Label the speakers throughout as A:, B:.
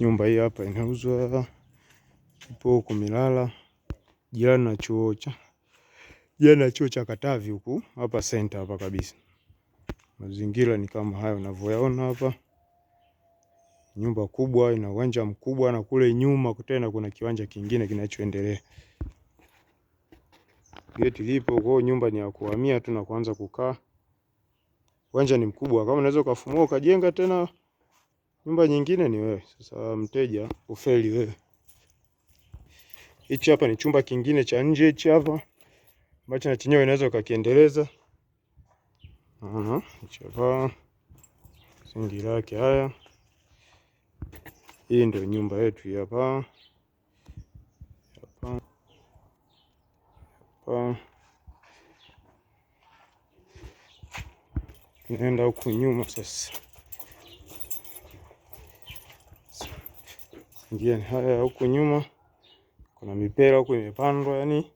A: Nyumba hii hapa inauzwa, ipo huko Milala, jirani na chuo cha Katavi huku, hapa center hapa kabisa. Mazingira ni kama hayo unavyoyaona hapa. Nyumba kubwa, ina uwanja mkubwa, na kule nyuma tena kuna kiwanja kingine kinachoendelea. Geti lipo, kwa nyumba ni ya kuhamia tu na kuanza kukaa. Uwanja ni mkubwa, kama unaweza kufumua ukajenga tena nyumba nyingine ni wewe. Sasa mteja ufeli wewe. Hichi hapa ni chumba kingine cha nje hichi hapa, ambacho na chenyewe unaweza ukakiendeleza. Hichi hapa singi lake haya. Hii ndio nyumba yetu hapa. Tunaenda huku nyuma sasa. Ndio haya huku nyuma. Kuna mipera huku imepandwa, yani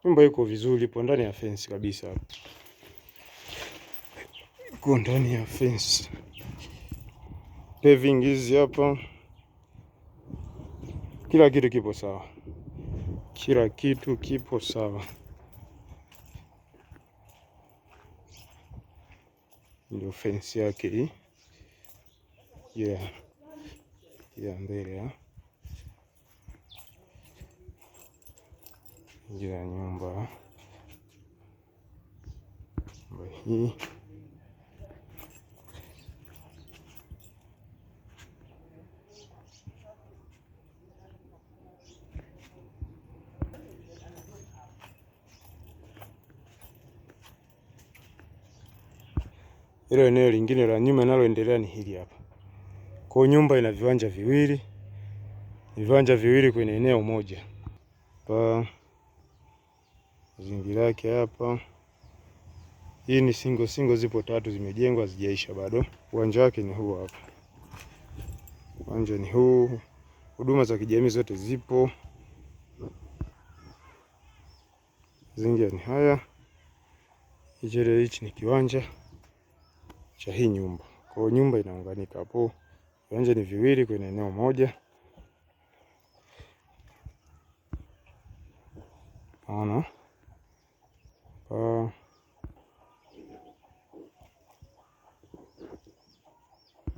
A: nyumba iko vizuri, ipo ndani ya fence kabisa hapa. Iko ndani ya fence. Paving hizi hapa. Kila kitu kipo sawa. Kila kitu kipo sawa. Ndio fence yake hii. Ya mbele ya. Ya nyumba hii. Hilo eneo lingine la nyuma linaloendelea ni hili hapa. Kwa nyumba ina viwanja viwili. Viwanja viwili kwenye eneo moja. Hapa zingira yake hapa. Hii ni single zipo 3 zimejengwa hazijaisha bado. Uwanja wake ni huu hapa. Uwanja ni huu. Huduma za kijamii zote zipo. Zingira ni haya. Hichi ni kiwanja cha hii nyumba. Kwa nyumba inaunganika hapo. Viwanja ni viwili kwenye eneo moja. Unaona?